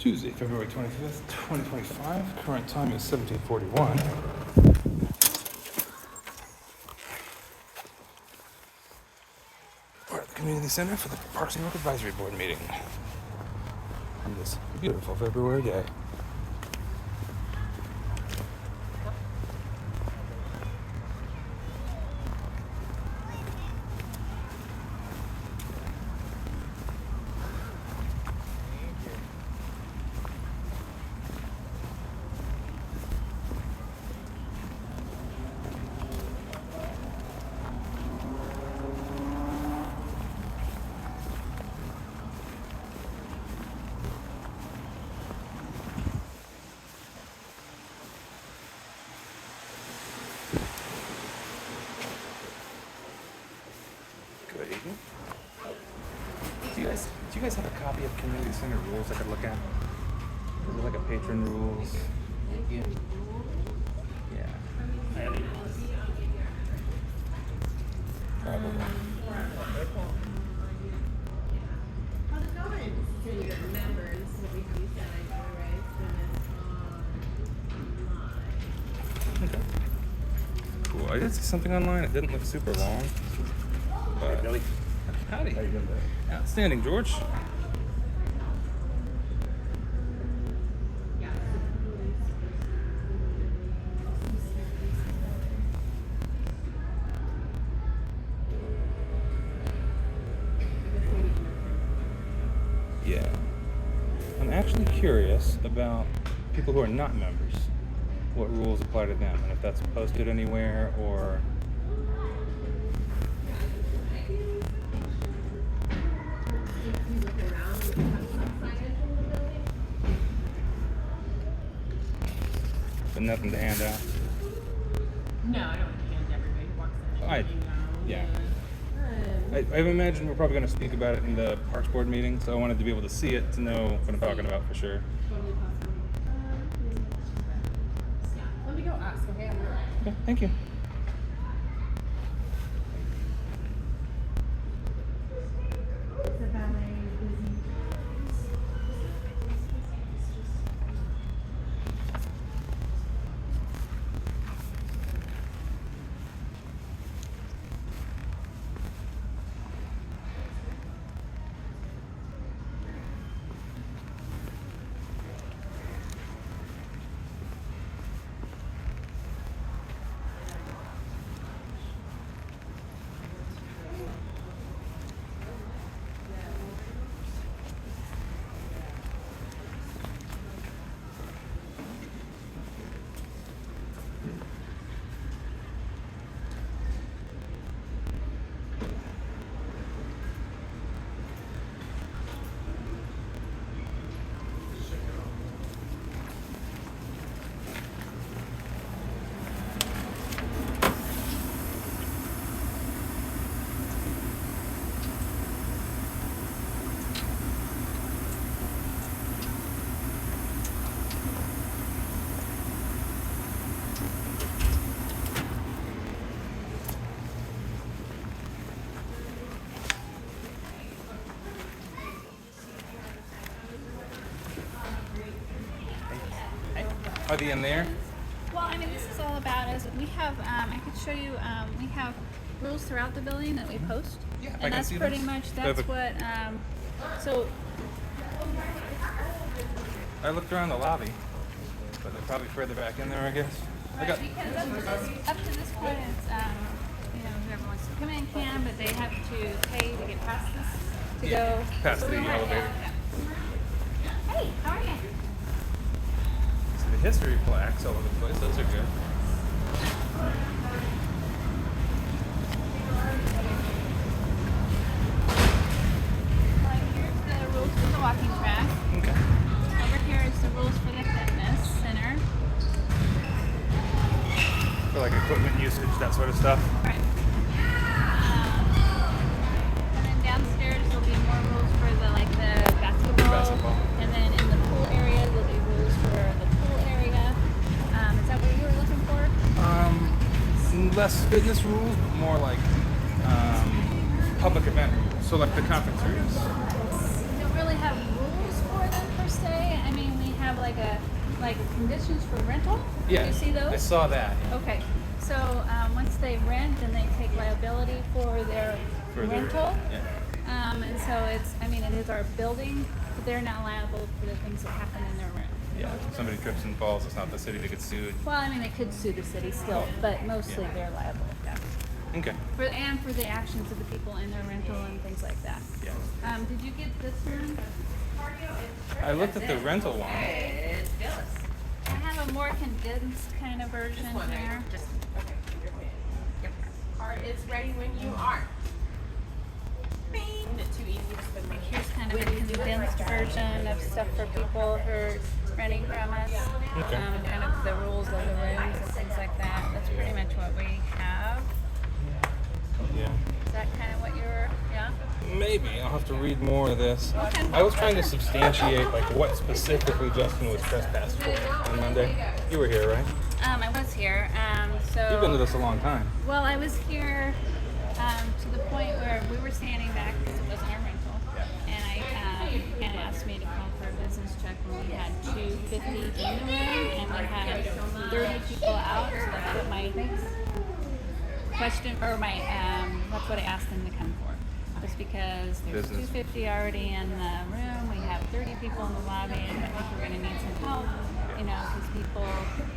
Tuesday, February 25th, 2025. Current time is 17:41. We're at the Community Center for the Parks and Rec Advisory Board meeting on this beautiful February day. Good evening. Do you guys have a copy of Community Center rules I could look at? Is it like a patron rules? Yeah. Probably. How's it going? So you remember, this is what we said I do, right? So it's Okay. Cool. I did see something online. It didn't look super long. But Hey, Billy. howdy. How you doing there? Outstanding, George. Yeah. I'm actually curious about people who are not members. What rules apply to them, and if that's posted anywhere or. But nothing to hand out. No, I don't hand everybody who walks in. Yeah. I imagine we're probably going to speak about it in the Parks Board meeting, so I wanted to be able to see it to know what I'm talking about for sure. Totally possible. Let me go ask, okay? I'll be right back. Okay, thank you. The valet busy. Are they in there? Well, I mean, this is all about is we have, I could show you, we have rules throughout the building that we post. Yeah, if I and can that's see pretty those. much, I have that's what, so, I looked around the lobby, but they're probably further back in there, I guess. I got. because up to this point, it's, you know, whoever wants to come in can, but they have to pay to get past this, to go. Past the elevator. Hey, how are you? So the history plaques all over the place. Those are good. Here's the rules for the walking track. Okay. Over here is the rules for the fitness center. For like equipment usage, that sort of stuff. Right. And then downstairs there'll be more rules for the basketball. And then in the pool area there'll be rules for the pool area. Is that what you were looking for? Less fitness rules, but more like public event rules. So like the conference areas. We don't really have rules for them per se. I mean, like a conditions for rental. Yeah. Did you see those? I saw that. Okay. So once they rent, then they take liability for their rental. And so it is our building, but they're not liable for the things that happen in their room. Yeah. If somebody trips and falls, it's not the city that gets sued. Well, they could sue the city still, but mostly they're liable. Yeah. Okay. For the actions of the people in their rental and things like that. Yeah. Did you get this one? I looked at the rental one. It's jealous. I have a more condensed kind of version here. Just okay. Your card is ready when you are. Bing. Isn't it too easy to spend my Here's kind of a condensed version of stuff for people who are renting from us. Okay. Kind of the rules of the rooms and things like that. That's pretty much what we have. Yeah. Is that kind of what you're, yeah? Maybe I'll have to read more of this. Okay. I was trying to substantiate like what specifically Justin was trespassed for on Monday. You were here, right? I was here. So You've been to this a long time. Well, I was here to the point where we were standing back because it wasn't our rental, and Anna asked me to call for a business check when we had 250 in the room and we had 30 people out. So that's what my question, or that's what I asked them to come for. Was because there's Business. 250 already in the room. We have 30 people in the lobby, and I think we're going to need some help. Because people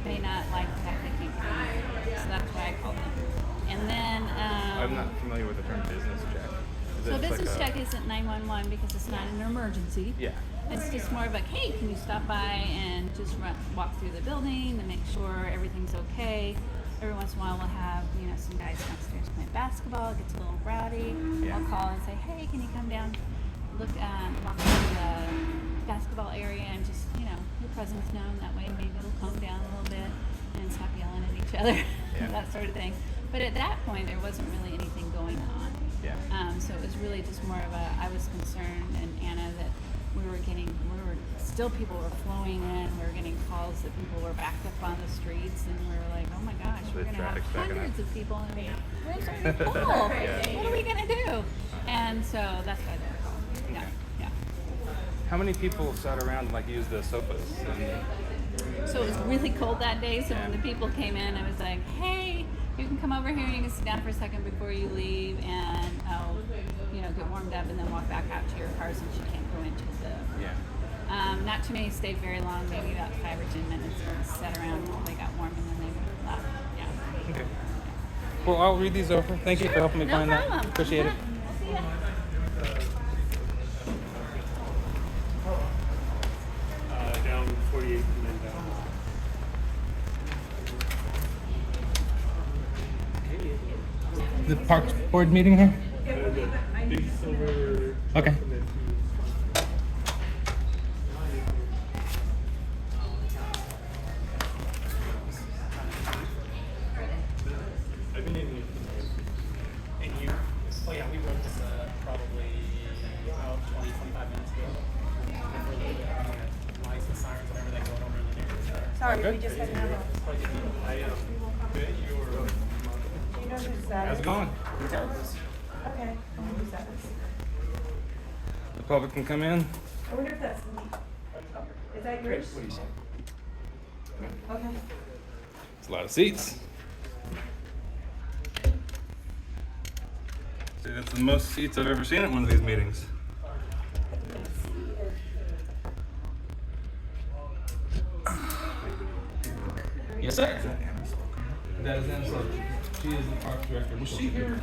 may not like the fact they can't come in. So that's why I called them. And then I'm not familiar with the term business check. Is so it just business like check isn't 911 because it's not an emergency. Yeah. It's just more of like, hey, can you stop by and just walk through the building and make sure everything's okay. Every once in a while we'll have, some guys downstairs playing basketball, it gets a little rowdy. Yeah. I'll call and say, hey, can you come down, walk through the basketball area and just, your presence known. That way maybe it'll calm down a little bit and stop yelling at each other, that sort of thing. But at that point, there wasn't really anything going on. Yeah. So it was really just more of I was concerned, and Anna, that people were flowing in. We were getting calls that people were backed up on the streets, and we were like, oh my gosh, The we're going to have traffic's backing up. hundreds of people in the rooms already full. What are we going to do? And so that's why they were calling. Yeah. How many people sat around and used the sofas? So it was really cold that day, so when the people came in, I was like, hey, you can come over here and you can sit down for a second before you leave, and I'll, get warmed up and then walk back out to your cars, and she can't go into the... Yeah. Not too many stayed very long, maybe about 5 or 10 minutes, and sat around until they got warm, and then they left. Yeah. Okay. Well, I'll read these over. Thank you for helping me find problem. that. Appreciate it. We'll see ya. Down 48 and then down. The Parks Board meeting here? The big silver. Okay. And then I've been in. And you? Oh yeah, we wrote this probably about 20-25 minutes ago. Before the lights and sirens and everything going over in the neighborhood. Sorry, Okay. we just had another. I bet your. Do you know whose that How's is? it going? Okay, I wonder whose that is. The public can come in. I wonder if that's me. Is that yours? Okay. It's a lot of seats. See, that's the most seats I've ever seen at one of these meetings. Yes, sir. That is Anna Slocum. She is the parks director. Was she here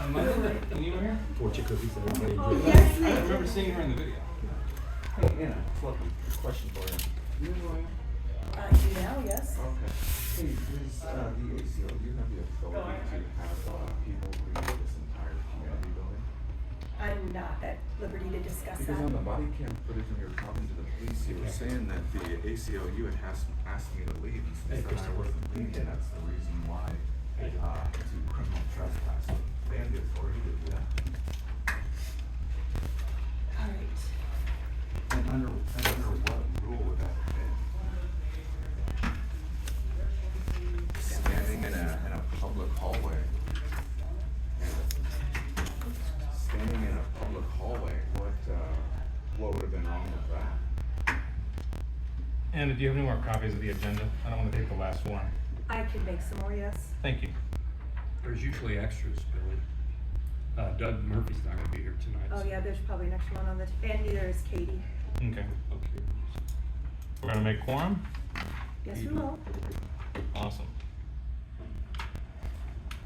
on Monday when you were here? Yes. I remember seeing her in the video. Hey, Anna, Slocum, question for you. You know Now, yes. Okay. Hey, does the ACO, do you have the authority to have people read this entire community building? I'm not at liberty to discuss Because that. on the body cam footage when you were talking to the police, you were saying that the ACLU had asked me to leave. You said that I wasn't leaving, and that's the reason why to criminal trespass. They had the authority to do that. All right. And under what rule would that have been? Standing in a public hallway. Standing in a public hallway, what would have been wrong with that? Anna, do you have any more copies of the agenda? I don't want to take the last one. I can make some more, yes. Thank you. There's usually extras, Billy. Doug Murphy's not gonna be here tonight. Oh, yeah, there's probably an extra one on the, and neither is Katie. Okay. Okay. We're gonna make quorum? Yes, we will. Awesome.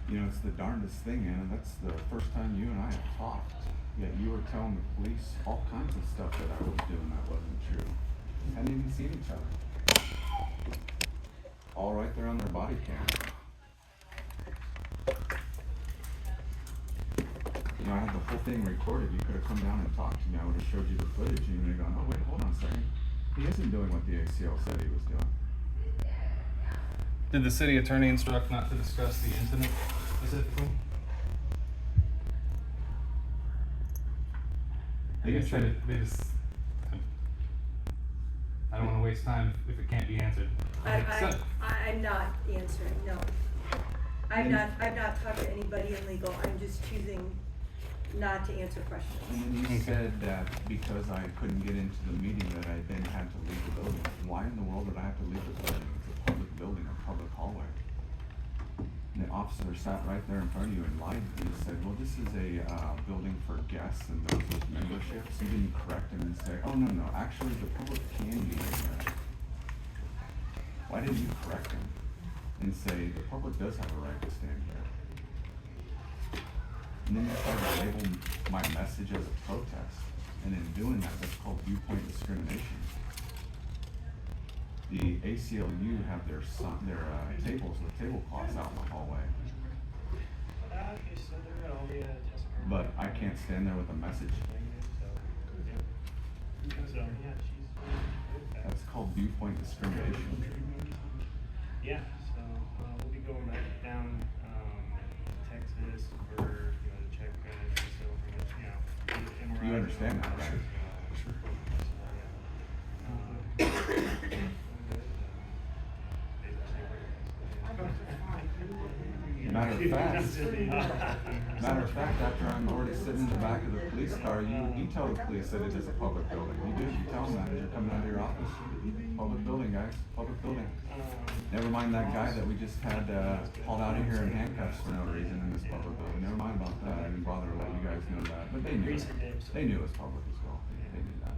You know, it's the darndest thing, Anna. That's the first time you and I have talked. Yet you were telling the police all kinds of stuff that I was doing that wasn't true. Hadn't even seen each other. All right there on their body cam. You know, I had the whole thing recorded. You could have come down and talked to me. I would have showed you the footage and you would have gone, oh wait, hold on a second. He isn't doing what the ACL said he was doing. Did the city attorney instruct not to discuss the incident specifically? I guess they just, I don't want to waste time if it can't be answered. I'm not answering, no. I've not talked to anybody in legal, I'm just choosing not to answer questions. And then you said that because I couldn't get into the meeting that I then had to leave the building. Why in the world would I have to leave the building? It's a public building, a public hallway. And the officer sat right there in front of you and lied to you and said, well, this is a building for guests and those with memberships. You didn't correct him and say, oh, no, actually the public can be in here. Why didn't you correct him and say the public does have a right to stand here? And then you tried to label my message as a protest. And in doing that, that's called viewpoint discrimination. The ACLU have their tables with tablecloths out in the hallway. But I can't stand there with a message. That's called viewpoint discrimination. Yeah, so we'll be going back down Texas for to check facilities, You understand that, right? Matter of fact, after I'm already sitting in the back of the police car, you tell the police that it is a public building. You do. You tell them that as you're coming out of your office. Public building, guys. Public building. Never mind that guy that we just had hauled out of here in handcuffs for no reason in this public building. Never mind about that. I didn't bother to let you guys know that. But they knew it. They knew it was public as well. They knew that.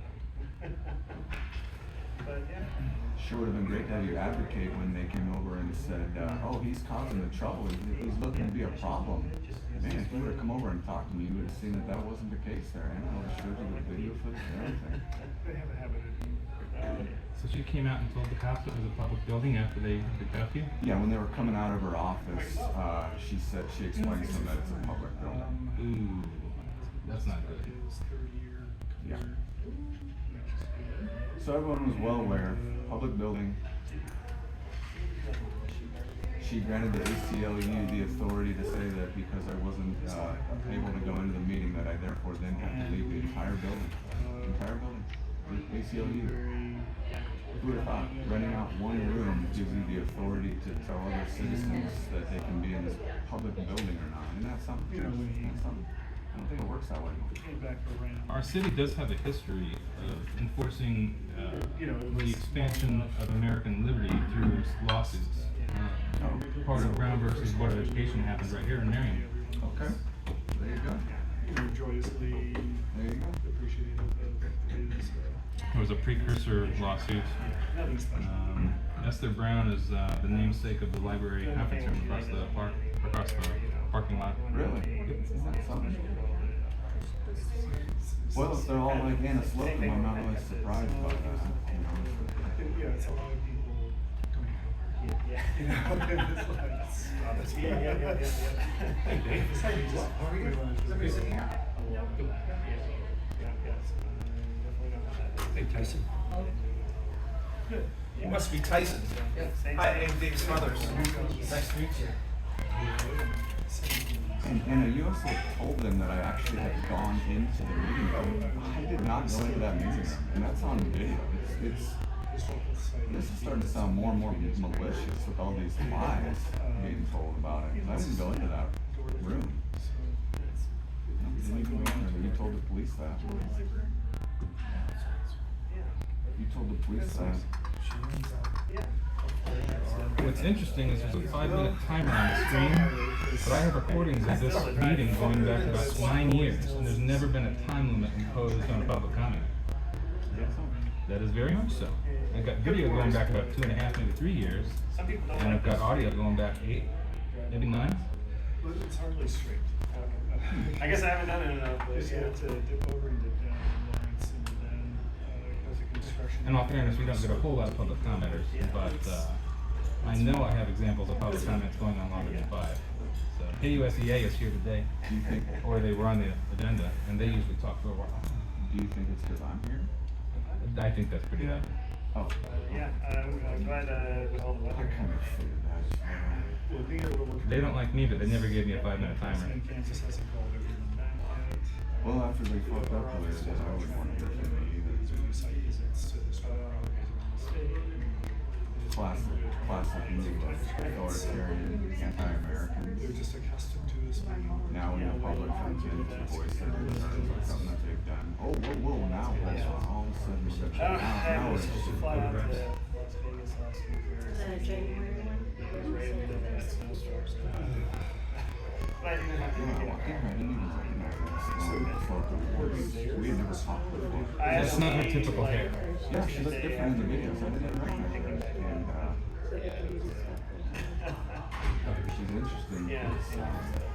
But yeah. Sure would have been great to have you advocate when they came over and said, oh, he's causing the trouble. He's looking to be a problem. Man, if you would have come over and talked to me, you would have seen that that wasn't the case there. And I would have showed you the video footage and everything. They have a habit of So she came out and told the cops it was a public building after they cuffed you? Yeah, when they were coming out of her office, she explained to them that it's a public building. Ooh, that's not good. Yeah. So everyone was well aware, public building. She granted the ACLU the authority to say that because I wasn't able to go into the meeting that I therefore then had to leave the entire building. The entire building. The ACLU. Who would have thought renting out one room gives you the authority to tell other citizens that they can be in this public building or not? Isn't that something? That's something. I don't think it works that way. Our city does have a history of enforcing the expansion of American liberty through lawsuits. Part of Brown versus Board of Education happened right here in Merriam. Okay. There you go. We're joyously There you go. appreciative of his. There was a precursor lawsuit. Nothing special. Esther Brown is the namesake of the library conference room across the parking lot. Really? Isn't that something? Well, if they're all like Anna Slocum, I'm not really surprised about that. Yeah, it's a lot of people. Yeah. Yeah. Hey, Dave. Sorry, just how are you? Somebody's sitting here. Hey, Tyson. Good. You must be Tyson. Hi, I'm Dave Smothers. Nice to meet you. And Anna, you also told them that I actually had gone into the meeting room. I did not go into that meeting room, and that's on video. This is starting to sound more and more malicious with all these lies being told about it. I didn't go into that room. You didn't even go in there, but you told the police that. You told the police that. Yeah. What's interesting is there's a 5-minute timer on the screen, but I have recordings of this meeting going back about 9 years, and there's never been a time limit imposed on a public comment. That is very much so. I've got video going back about 2.5, maybe 3 years, and I've got audio going back 8, maybe 9. But it's hardly straight. I guess I haven't done it enough. Just had to dip over and dip down Lawrence and then because of construction. In all fairness, we don't get a whole lot of public commenters, but I know I have examples of public comments going on longer than 5. So KUSEA is here today, or they were on the agenda, and they usually talk for a while. Do you think it's because I'm here? I think that's pretty obvious. Oh. Yeah, I'm glad with all the I weather. kind of figured that. They don't like me, but they never gave me a 5-minute timer. Kansas hasn't called everyone back yet. Well, after they fucked up the way they did, I wouldn't want to hear from me either. Site visits to the store, Classic move of authoritarian, anti-American. they're just accustomed to us. Now when the public comes in to voice their concerns on something that they've done, oh, whoa, now all of a sudden we're gonna shut down. Now I was it's supposed to just fly out to Las Vegas last week for January one? it was raining and a snowstorm. But I didn't have to I didn't even recognize that. We had never talked before. That's not her typical hair. Yeah, she looked different in the videos. I didn't recognize her. And she's interesting. Yeah, because,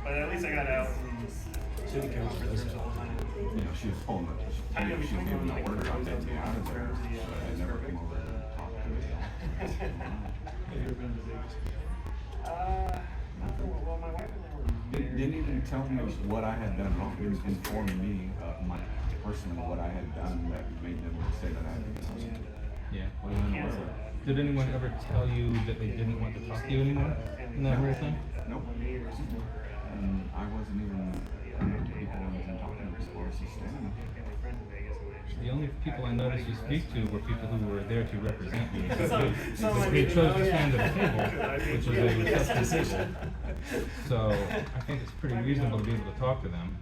but at least I got out and City council doesn't the whole time. you know, she was pulling the, she was giving the order on getting me out of there, but I never came over to talk to me. Have you ever been to Vegas? Well, my wife and I were Didn't even tell me what I had done wrong. Didn't inform me, personally, what I had done that made them say that I had been arrested. Yeah. Well, then where? Did anyone ever tell you that they didn't want to talk to you anymore in that whole thing? Nope. And I wasn't even, the people I wasn't talking to as far as standing. The only people I noticed you speak to were people who were there to represent you. Some They chose to stand at the table, which is a reception table. So I think it's pretty reasonable to be able to talk to them.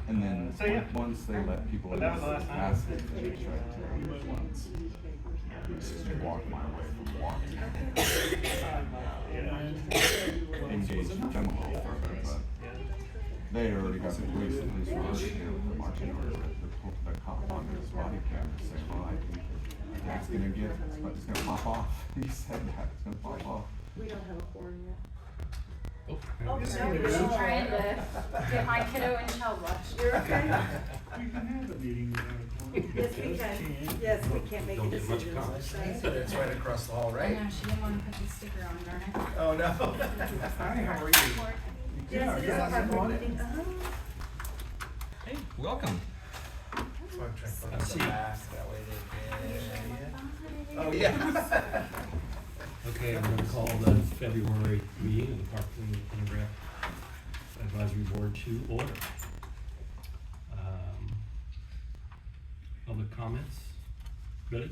And then So, yeah. once they let people in But that was the last time. passage, they tried to once. Walk my way from walking. Engaged them a little further, but they had already got the police were already here with the marching order. The cop on his body camera saying, well, I think that's gonna get, it's gonna pop off. He said that, it's gonna pop off. We don't have a quorum yet. Oh, no, just trying to get my kiddo in child watch. You're okay? We can have a meeting without a quorum. Yes, we can. Yes, we can't make a Don't get much decision. comment. It's right across the hall, I right? know, she didn't want to put the sticker on, darn it. Oh, no. Hi, how are you? Yes, it is a hard meeting. Hey, welcome. So I'm trying to put up the mask, that way they can. Oh, yeah. Okay, I'm gonna call the February meeting of the Parkland and Rec Advisory Board to order. Public comments? Ready?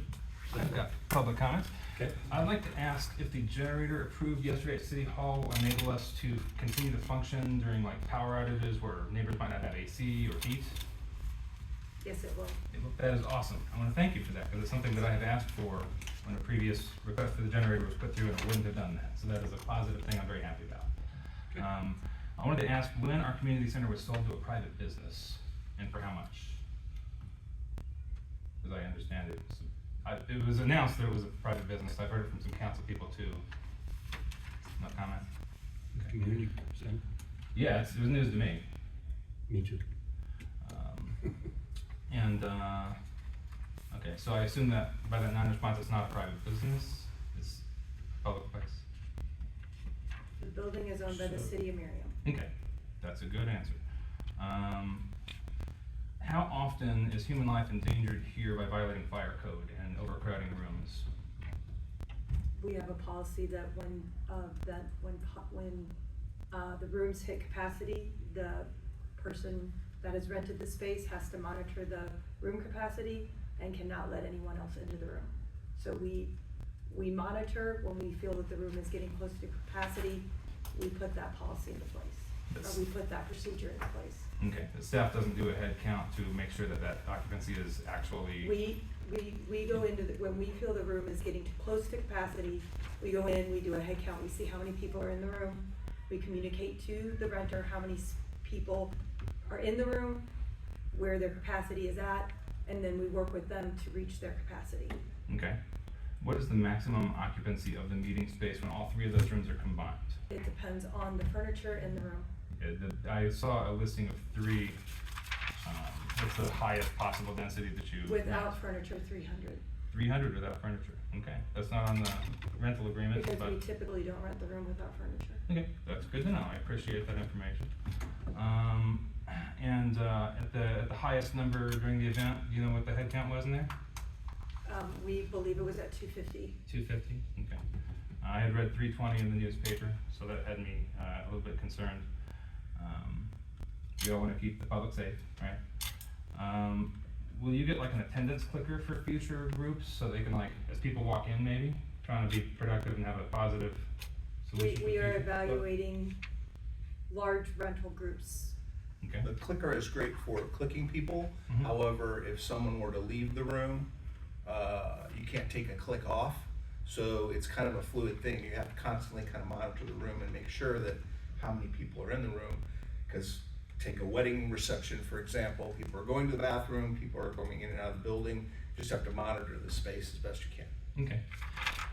I've got public comments. Okay. I'd like to ask if the generator approved yesterday at City Hall will enable us to continue to function during like power outages where neighbors might not have AC or heat. Yes, it will. That is awesome. I want to thank you for that because it's something that I have asked for when a previous request for the generator was put through and it wouldn't have done that. So that is a positive thing I'm very happy about. I wanted to ask when our community center was sold to a private business and for how much? Because I understand it was announced that it was a private business. I've heard it from some council people too. No comment? Community center? Yeah, it was news to me. Me too. Okay, so I assume that by that non-response, it's not a private business, it's a public place? The building is owned by the city of Merriam. Okay, that's a good answer. How often is human life endangered here by violating fire code and overcrowding rooms? We have a policy that when the rooms hit capacity, the person that has rented the space has to monitor the room capacity and cannot let anyone else into the room. So we monitor when we feel that the room is getting close to capacity, we put that policy into place, or we put that procedure into place. Okay, the staff doesn't do a head count to make sure that that occupancy is actually. We go into when we feel the room is getting too close to capacity, we go in, we do a head count, we see how many people are in the room. We communicate to the renter how many people are in the room, where their capacity is at, and then we work with them to reach their capacity. Okay. What is the maximum occupancy of the meeting space when all 3 of those rooms are combined? It depends on the furniture in the room. I saw a listing of 3. What's the highest possible density that you? Without furniture, 300. 300 without furniture. Okay, that's not on the rental agreement, Because but we typically don't rent the room without furniture. okay, that's good to know. I appreciate that information. At the highest number during the event, do you know what the head count was in there? We believe it was at 250. 250. Okay. I had read 320 in the newspaper, so that had me a little bit concerned. We all want to keep the public safe, right? Will you get like an attendance clicker for future groups so they can, like, as people walk in, maybe trying to be productive and have a positive solution? We are evaluating large rental groups. Okay. The clicker is great for clicking people. Mhm. However, if someone were to leave the room, you can't take a click off. So it's kind of a fluid thing. You have to constantly kind of monitor the room and make sure that how many people are in the room. Because take a wedding reception, for example, people are going to the bathroom, people are going in and out of the building. You just have to monitor the space as best you can. Okay.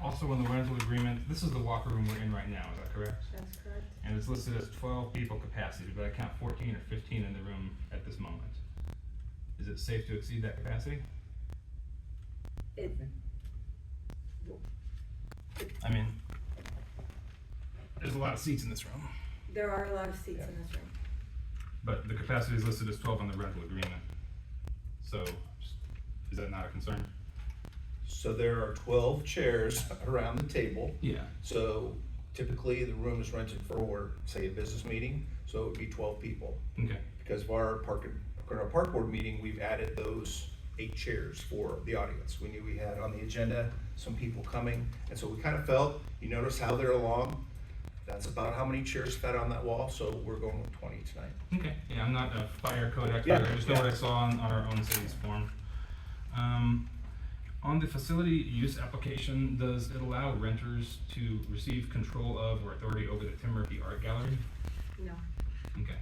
Also in the rental agreement, this is the walker room we're in right now, is that correct? That's correct. And it's listed as 12 people capacity, but I count 14 or 15 in the room at this moment. Is it safe to exceed that capacity? I mean, there's a lot of seats in this room, There are a lot of seats in this room. but the capacity is listed as 12 on the rental agreement. So, is that not a concern? So there are 12 chairs around the table. Yeah. So typically the room is rented for, say, a business meeting, so it would be 12 people. Okay. Because of our park board meeting, we've added those 8 chairs for the audience. We knew we had on the agenda some people coming, and so we kind of felt, you notice how they're along. That's about how many chairs fit on that wall, so we're going with 20 tonight. Okay. Yeah, I'm not a fire code expert. Yeah, I just know yeah. what I saw on our own city's form. On the facility use application, does it allow renters to receive control of or authority over the Tim Murphy Art Gallery? No. Okay.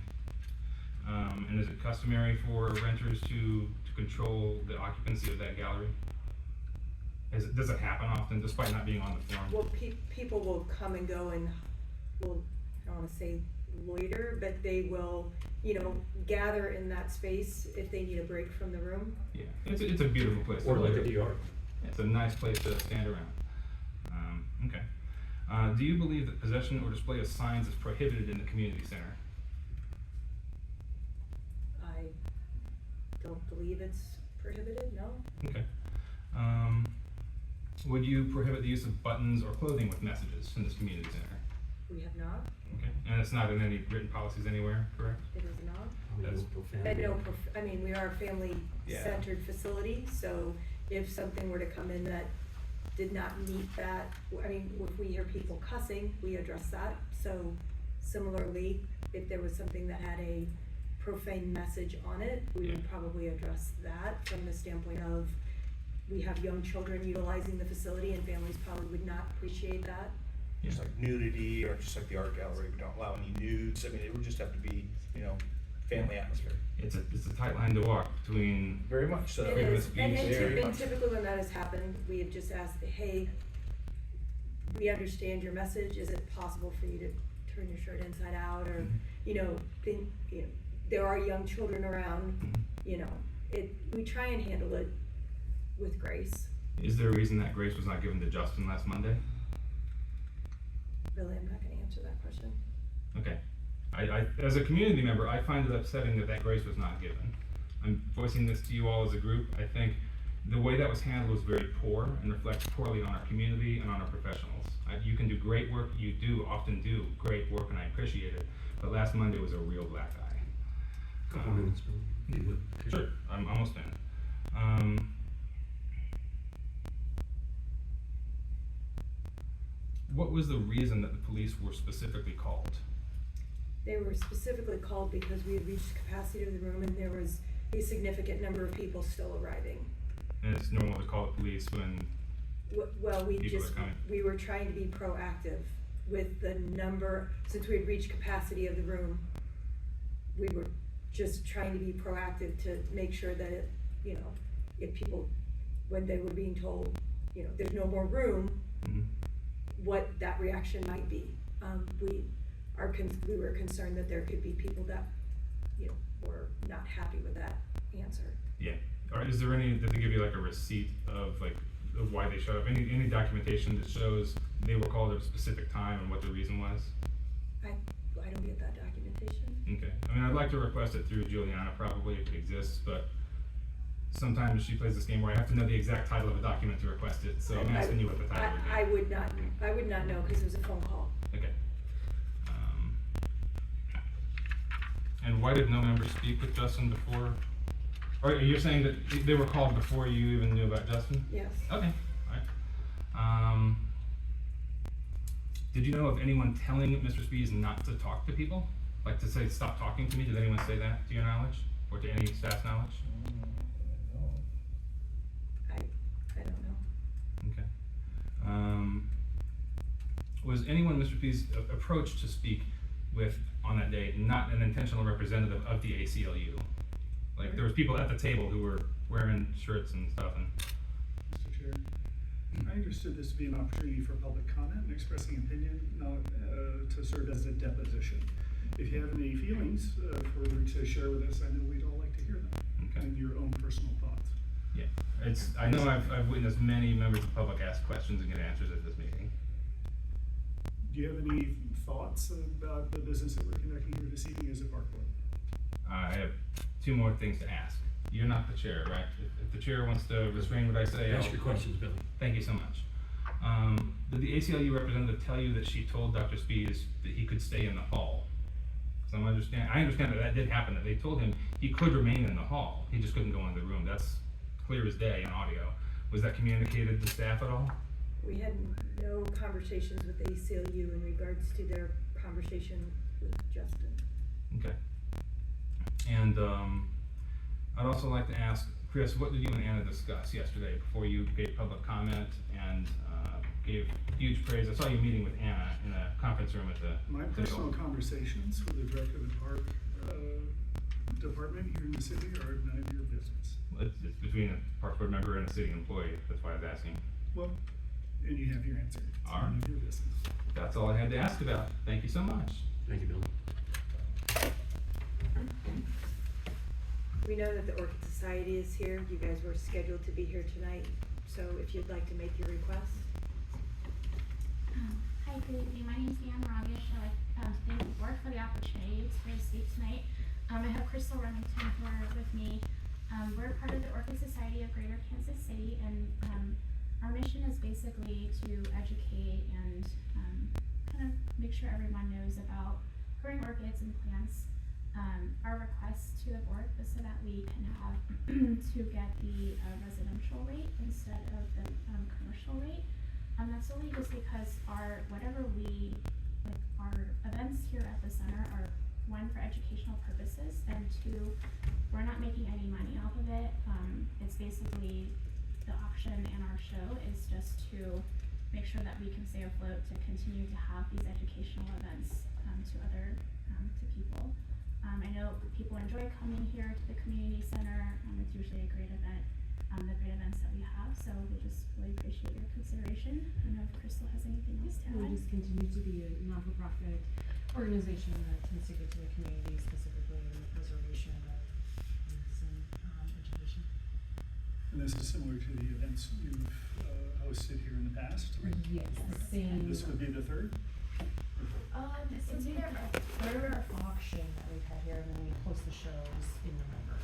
And is it customary for renters to control the occupancy of that gallery? Does it happen often, despite not being on the form? Well, people will come and go and will, I don't wanna say loiter, but they will, gather in that space if they need a break from the room. Yeah, it's a beautiful place. Or to like live. a DR. It's a nice place to stand around. Okay. Do you believe that possession or display of signs is prohibited in the community center? I don't believe it's prohibited, no. Okay. Would you prohibit the use of buttons or clothing with messages in this community center? We have not, Okay. And it's not in any written policies anywhere, correct? it is not. That is And we are a family-centered facility, so if something were to come in that did not meet that, if we hear people cussing, we address that. So similarly, if there was something that had a profane message on it, we would probably address that from the standpoint of, we have young children utilizing the facility and families probably would not appreciate that. Just like nudity, or just like the art gallery, we don't allow any nudes. I mean, it would just have to be, family atmosphere. It's a tight line to walk between. Very much so. It freedom of is, speech. and typically when that has happened, we have just asked, hey, we understand your message, is it possible for you to turn your shirt inside out, or, there are young children around, we try and handle it with grace. Is there a reason that grace was not given to Justin last Monday? Really, I'm not gonna answer that question. Okay. I as a community member, I find it upsetting that grace was not given. I'm voicing this to you all as a group. I think the way that was handled was very poor and reflects poorly on our community and on our professionals. You can do great work, you often do great work, and I appreciate it, but last Monday was a real black eye. Couple minutes, Bill. Sure, I'm almost done. What was the reason that the police were specifically called? They were specifically called because we had reached capacity of the room and there was a significant number of people still arriving. and it's normal to call the police when Well, people are coming. we were trying to be proactive with the number, since we had reached capacity of the room, we were just trying to be proactive to make sure that, you know, if people, when they were being told, you know, there's no more room, what that reaction might be. We were concerned that there could be people that, you know, were not happy with that answer. Yeah. Or is there any, did they give you like a receipt of why they showed up? Any documentation that shows they were called at a specific time and what the reason was? I don't get that documentation. Okay. I mean, I'd like to request it through Juliana probably if it exists, but sometimes she plays this game where I have to know the exact title of a document to request it, so I'm asking you what the title would be. I would not know because it was a phone call. Okay. And why did no members speak with Justin before? Or you're saying that they were called before you even knew about Justin? Yes. Okay, alright. Did you know of anyone telling Mr. Spiehs not to talk to people? Like to say, stop talking to me? Did anyone say that to your knowledge? Or to any staff's knowledge? I don't know. Okay. Was anyone Mr. Spiehs approached to speak with on that day not an intentional representative of the ACLU? Like there was people at the table who were wearing shirts and stuff and... Mr. Chair, I understood this to be an opportunity for public comment and expressing opinion, not to serve as a deposition. If you have any feelings further to share with us, I know we'd all like to hear them. Okay. And your own personal thoughts. Yeah, I know I've witnessed many members of the public ask questions and get answers at this meeting. Do you have any thoughts about the business that we're conducting here this evening as a park board? I have two more things to ask. You're not the chair, right? If the chair wants to restrain what I say, Ask your questions, Billy. Thank you so much. Did the ACLU representative tell you that she told Dr. Spiehs that he could stay in the hall? I understand that did happen, that they told him he could remain in the hall. He just couldn't go in the room. That's clear as day in audio. Was that communicated to staff at all? We had no conversations with the ACLU in regards to their conversation with Justin. Okay. And I'd also like to ask, Chris, what did you and Anna discuss yesterday before you gave public comment and gave huge praise? I saw you meeting with Anna in a conference room at the... My personal conversations with the director of the park department here in the city are none of your business. It's between a park board member and a city employee. That's why I was asking. Well, and you have your answer. It's All none right. of your business. That's all I had to ask about. Thank you so much. Thank you, Billy. We know that the Orchid Society is here. You guys were scheduled to be here tonight, so if you'd like to make your request. Hi, good evening. My name is Ann Ragish. I thank the board for the opportunity to speak tonight. I have Crystal Remington here with me. We're part of the Orchid Society of Greater Kansas City, and our mission is basically to educate and kind of make sure everyone knows about growing orchids and plants. Our request to the board was so that we can have to get the residential rate instead of the commercial rate. That's only just because our events here at the center are, one, for educational purposes, and two, we're not making any money off of it. It's basically the auction and our show is just to make sure that we can stay afloat to continue to have these educational events to people. I know people enjoy coming here to the community center. It's usually a great event, the great events that we have, so we just really appreciate your consideration. I don't know if Crystal has anything else to add. We just continue to be a non-for-profit organization that tends to get to the community, specifically in the preservation of education. And this is similar to the events you've hosted here in the past? Yes, the same. This would be the third? It's either a third auction that we've had here, and then we host the shows in November.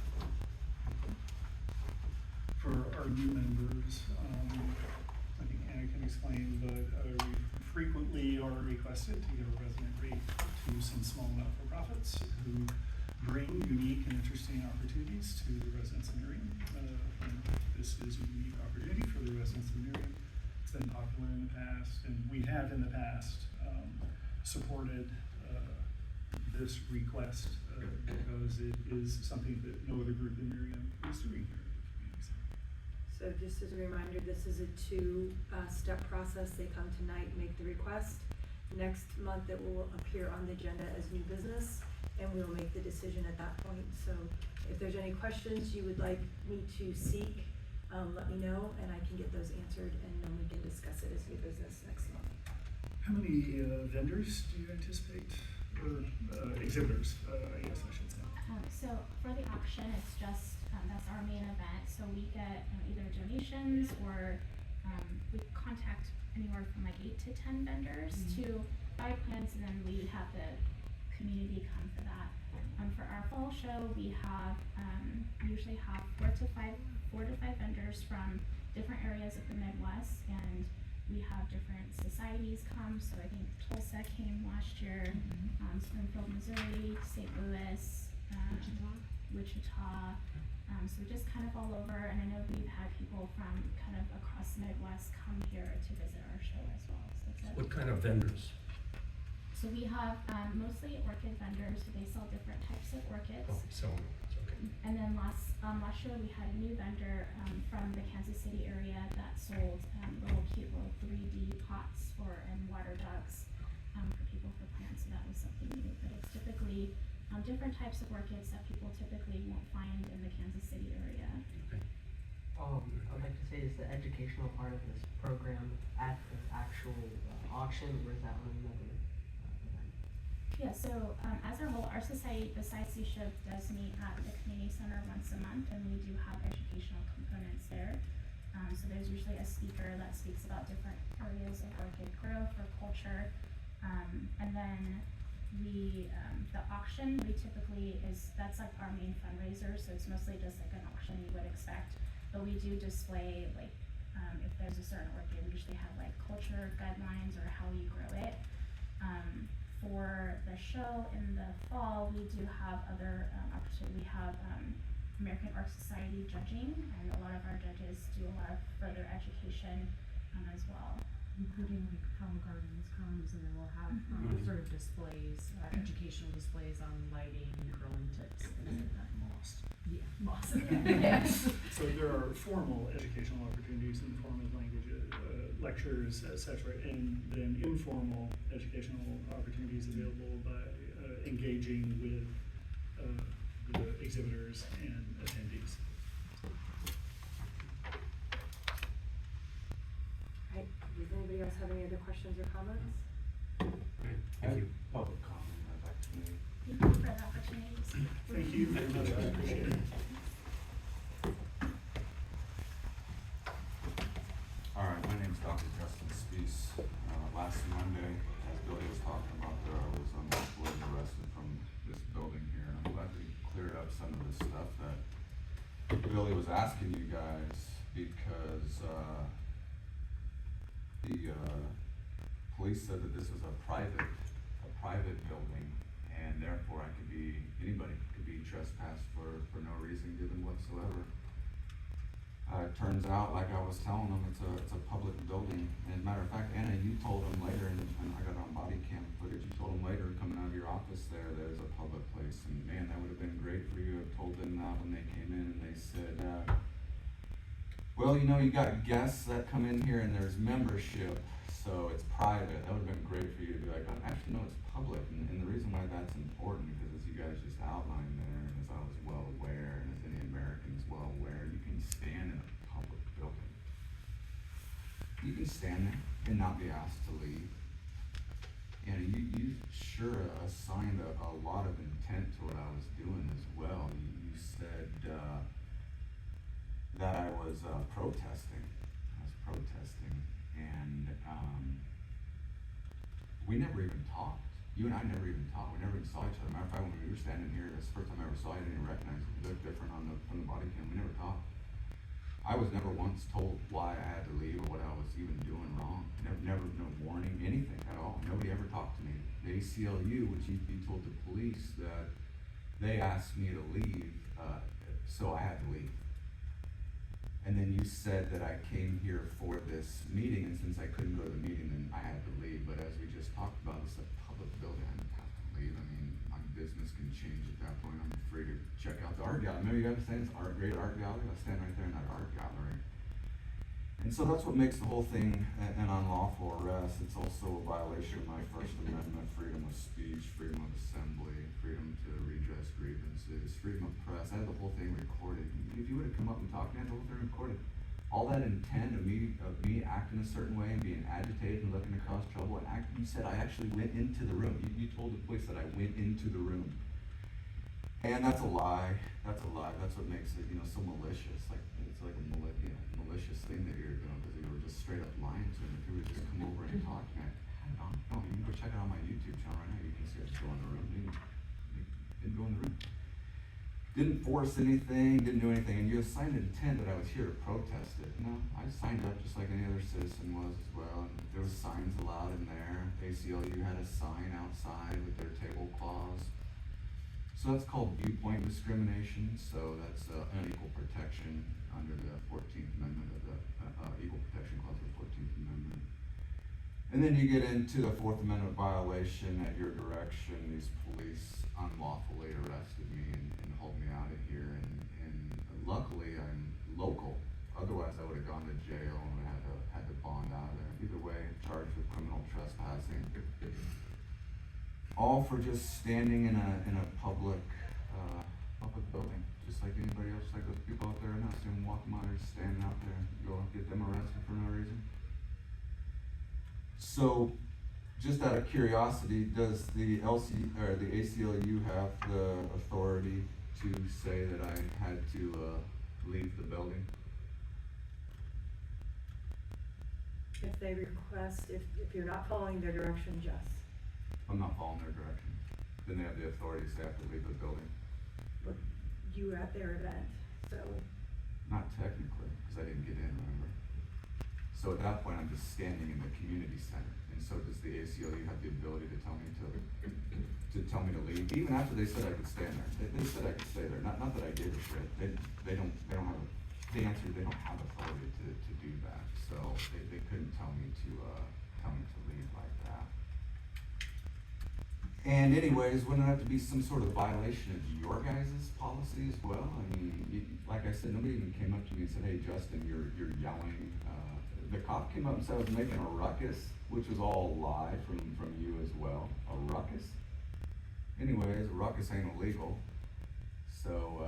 For our new members, I think Anna can explain, but we frequently are requested to give a resident rate to some small not-for-profits who bring unique and interesting opportunities to the residents of Merriam. This is a unique opportunity for the residents of Merriam. It's been popular in the past, and we have in the past supported this request because it is something that no other group in Merriam is doing here. So just as a reminder, this is a two-step process. They come tonight, make the request. Next month, it will appear on the agenda as new business, and we will make the decision at that point. So if there's any questions you would like me to seek, let me know, and I can get those answered, and then we can discuss it as new business next month. How many vendors do you anticipate, or exhibitors, I guess I should say? So for the auction, it's just, that's our main event. So we get either donations or we contact anywhere from like 8 to 10 vendors to buy plants, and then we have the community come for that. For our fall show, we have usually have four to five vendors from different areas of the Midwest, and we have different societies come. So I think Tulsa came last year, Springfield, Missouri, St. Louis, Wichita. So just kind of all over, and I know we've had people from kind of across the Midwest come here to visit our show as well. So it's What kind of vendors? So we have mostly orchid vendors, so they sell different types of orchids. Oh, so, okay. And then last year we had a new vendor from the Kansas City area that sold cute little 3D pots and water jugs for people for plants. So that was something new, but it's typically different types of orchids that people typically won't find in the Kansas City area. Okay. I'd like to say, is the educational part of this program at the actual auction, or is that on another event? Yeah, so as a whole, our society, besides these shows, does meet at the community center once a month, and we do have educational components there. So there's usually a speaker that speaks about different areas of orchid growth or culture, and then the auction, we typically that's like our main fundraiser, so it's mostly just like an auction you would expect, but we do display like if there's a certain orchid, we usually have like culture guidelines or how you grow it. For the show in the fall, we do have other opportunities. We have American Art Society judging, and a lot of our judges do a lot of further education as well. Including like how gardens comes, and then we'll have sort of displays, educational displays on lighting, growing tips, things like that. Moss. Yeah, moss. So there are formal educational opportunities in the form of language lectures, etc., and then informal educational opportunities available by engaging with the exhibitors and attendees. Right, does anybody else have any other questions or comments? Great, thank you. Public comment, I'd like to make. Thank you for the opportunity to speak. Thank you very much, I appreciate it. All right, my name's Dr. Justin Spiehs. Last Monday, as Billy was talking about, there I was unlawfully arrested from this building here, and I'm glad we cleared up some of the stuff that Billy was asking you guys, because the police said that this was a private building, and therefore anybody could be trespassed for no reason given whatsoever. It turns out, like I was telling them, it's a public building. And as a matter of fact, Anna, you told them later, and I got on body cam footage, you told them later coming out of your office there that it's a public place. And man, that would have been great for you to have told them that when they came in and they said, well, you know, you got guests that come in here and there's membership, so it's private. That would have been great for you to be like, actually, no, it's public. And the reason why that's important, because as you guys just outlined there, and as I was well aware, and as any American is well aware, you can stand in a public building. You can stand there and not be asked to leave. And you sure assigned a lot of intent to what I was doing as well. You said that I was protesting. And we never even talked. You and I never even talked. We never even saw each other. Matter of fact, when we were standing here, that's the first time I ever saw you. I didn't even recognize you. You looked different from the body cam. We never talked. I was never once told why I had to leave or what I was even doing wrong. Never no warning, anything at all. Nobody ever talked to me. The ACLU, which you told the police that they asked me to leave, so I had to leave. And then you said that I came here for this meeting, and since I couldn't go to the meeting, then I had to leave. But as we just talked about, it's a public building. I didn't have to leave. I mean, my business can change at that point. I'm free to check out the art gallery. Remember you guys saying it's great art gallery? I'll stand right there in that art gallery. And so that's what makes the whole thing an unlawful arrest. It's also a violation of my First Amendment, freedom of speech, freedom of assembly, freedom to redress grievances, freedom of press. I had the whole thing recorded. If you would have come up and talked to me, I had the whole thing recorded. All that intent of me acting a certain way and being agitated and looking to cause trouble, and you said I actually went into the room. You told the police that I went into the room. And that's a lie. That's a lie. That's what makes it, so malicious. Like, it's like a malicious thing that you're doing, because you were just straight up lying to him. If you would just come over and talk, man, no, you can go check it out on my YouTube channel right now. You can see I just go in the room. Didn't go in the room. Didn't force anything, didn't do anything, and you assigned an intent that I was here to protest it. No, I signed up just like any other citizen was as well, and there was signs allowed in there. ACLU had a sign outside with their tablecloths. So that's called viewpoint discrimination, so that's unequal protection under the 14th Amendment of the Equal Protection Clause of the 14th Amendment. And then you get into the 4th Amendment violation at your direction. These police unlawfully arrested me and hauled me out of here, and luckily I'm local. Otherwise I would have gone to jail and had to bond out of there. Either way, charged with criminal trespassing. All for just standing in a public building, just like anybody else, like those people out there now, see them walking by, just standing out there, go get them arrested for no reason. So, just out of curiosity, does the ACLU have the authority to say that I had to leave the building? If they request, if you're not following their directions, yes. I'm not following their direction. Then they have the authority to say I have to leave the building. But you were at their event, so. Not technically, because I didn't get in, remember? So at that point, I'm just standing in the community center. And so does the ACLU have the ability to tell me to leave? Even after they said I could stay in there. They said I could stay there. Not that I gave a shit. They don't have the answer, they don't have authority to do that. So they couldn't tell me to leave like that. And anyways, wouldn't it have to be some sort of violation of your guys' policy as well? I mean, like I said, nobody even came up to me and said, hey, Justin, you're yelling. The cop came up and said I was making a ruckus, which was all a lie from you as well. A ruckus? Anyways, a ruckus ain't illegal. So,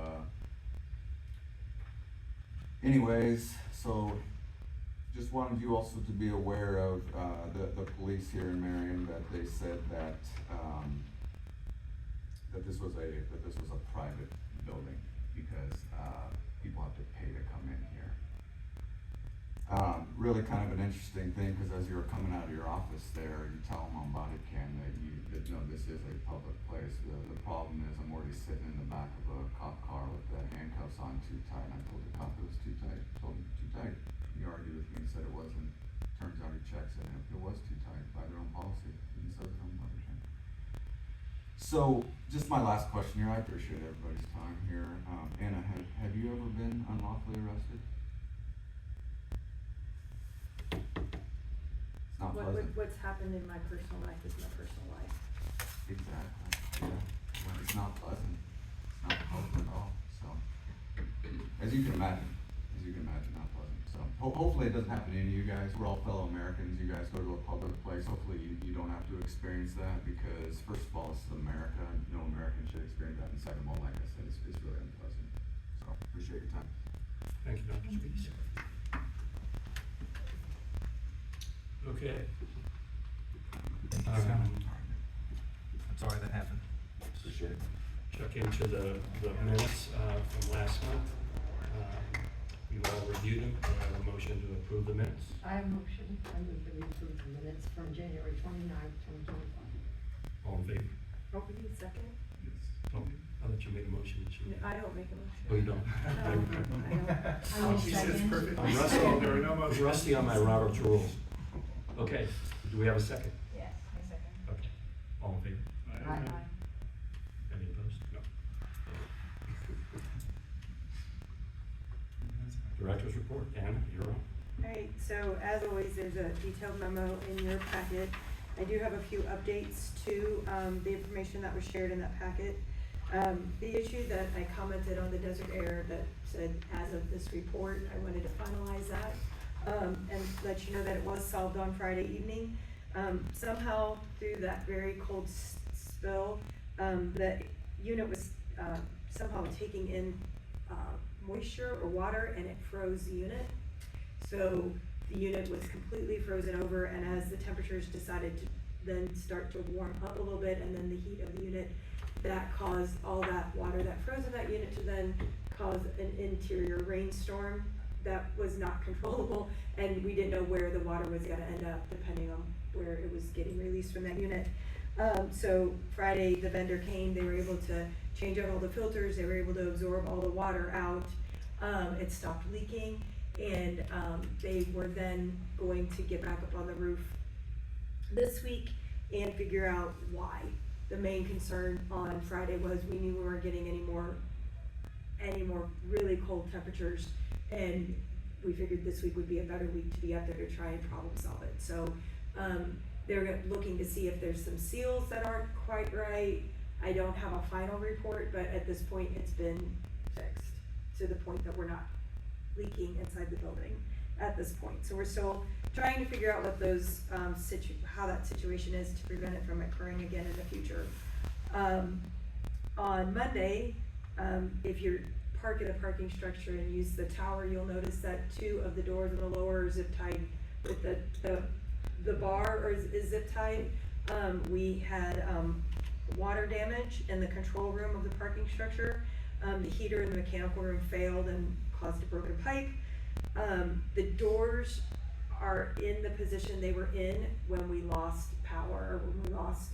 so just wanted you also to be aware of the police here in Merriam, that they said that that this was a private building because people have to pay to come in here. Really kind of an interesting thing, because as you were coming out of your office there, you tell them on body cam that no, this is a public place. The problem is I'm already sitting in the back of a cop car with the handcuffs on too tight, and I told the cop it was too tight. I told him too tight. He argued with me and said it wasn't. Turns out he checks it, and it was too tight by their own policy. He says their own policy. So, just my last question here. I appreciate everybody's time here. Anna, have you ever been unlawfully arrested? It's not pleasant. What's happened in my personal life is my personal life. Exactly. Yeah. Well, it's not pleasant. It's not pleasant at all. So, as you can imagine, not pleasant. So, hopefully it doesn't happen to any of you guys. We're all fellow Americans. You guys go to a public place. Hopefully you don't have to experience that, because first of all, this is America. No American should experience that. And second of all, like I said, it's really unpleasant. So, appreciate your time. Thank you, Dr. Spiehs. Okay. I'm sorry that happened. Appreciate it. Check into the minutes from last month. You've all reviewed them. Do I have a motion to approve the minutes? I have a motion. I move that we approve the minutes from January 29th, 2025. All in favor? Oh, we need a second? Oh, I thought you made a motion. I don't make a motion. Oh, you don't? I don't. She says perfect. I'm rusty on my Robert's rules. Okay, do we have a second? Yes, I second. Okay, all in favor? Aye. Any opposed? No. Director's report. Anna, you're on. Alright, so as always, there's a detailed memo in your packet. I do have a few updates to the information that was shared in that packet. The issue that I commented on the desert air that said, as of this report, I wanted to finalize that. and let you know that it was solved on Friday evening. Somehow through that very cold spill, the unit was somehow taking in moisture or water, and it froze the unit. So the unit was completely frozen over, and as the temperatures decided to then start to warm up a little bit, and then the heat of the unit, that caused all that water that froze in that unit to then cause an interior rainstorm that was not controllable, and we didn't know where the water was gonna end up depending on where it was getting released from that unit. So Friday, the vendor came, they were able to change out all the filters, they were able to absorb all the water out, it stopped leaking, and they were then going to get back up on the roof this week and figure out why. The main concern on Friday was we knew we weren't getting any more really cold temperatures, and we figured this week would be a better week to be out there to try and problem solve it. So they're looking to see if there's some seals that aren't quite right. I don't have a final report, but at this point it's been fixed to the point that we're not leaking inside the building at this point. So we're still trying to figure out what those how that situation is to prevent it from occurring again in the future. On Monday, if you're park at a parking structure and use the tower, you'll notice that 2 of the doors on the lower are zip tied with the bar or is zip tied. We had water damage in the control room of the parking structure. The heater in the mechanical room failed and caused a broken pipe. The doors are in the position they were in when we lost power, or when we lost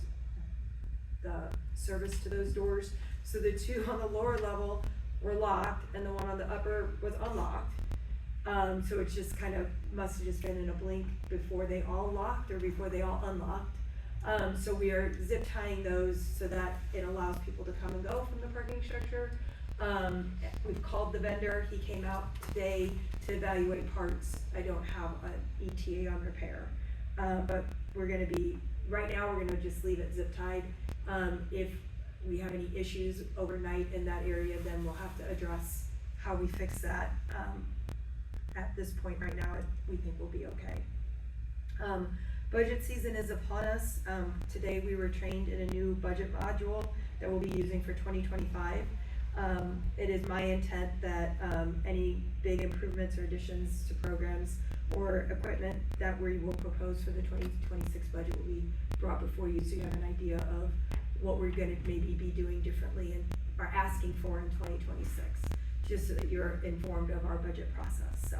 the service to those doors. So the 2 on the lower level were locked, and the one on the upper was unlocked. So it just kind of must have just been in a blink before they all locked or before they all unlocked. So we are zip tying those so that it allows people to come and go from the parking structure. We've called the vendor. He came out today to evaluate parts. I don't have an ETA on repair, but we're going to be, right now we're going to just leave it zip tied. If we have any issues overnight in that area, then we'll have to address how we fix that. At this point right now, we think we'll be okay. Budget season is upon us. Today we were trained in a new budget module that we'll be using for 2025. It is my intent that any big improvements or additions to programs or equipment that we will propose for the 2026 budget will be brought before you, so you have an idea of what we're going to maybe be doing differently and are asking for in 2026, just so that you're informed of our budget process. So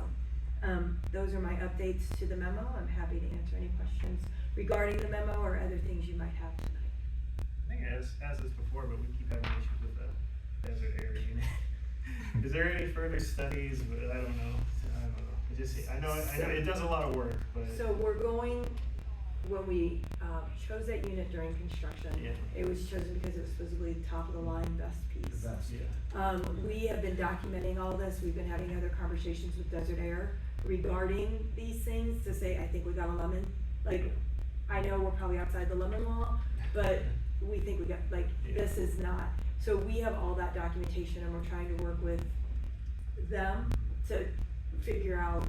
those are my updates to the memo. I'm happy to answer any questions regarding the memo or other things you might have tonight. I think I asked this before, but we keep having issues with the desert area unit. Is there any further studies? I don't know. I know it does a lot of work, but. So we're going, when we chose that unit during construction, it was chosen because it was supposedly the top of the line best piece. The best, yeah. We have been documenting all this. We've been having other conversations with Desert Air regarding these things to say, I think we got a lemon. Like, I know we're probably outside the lemon law, but we think we got, like, this is not. So we have all that documentation, and we're trying to work with them to figure out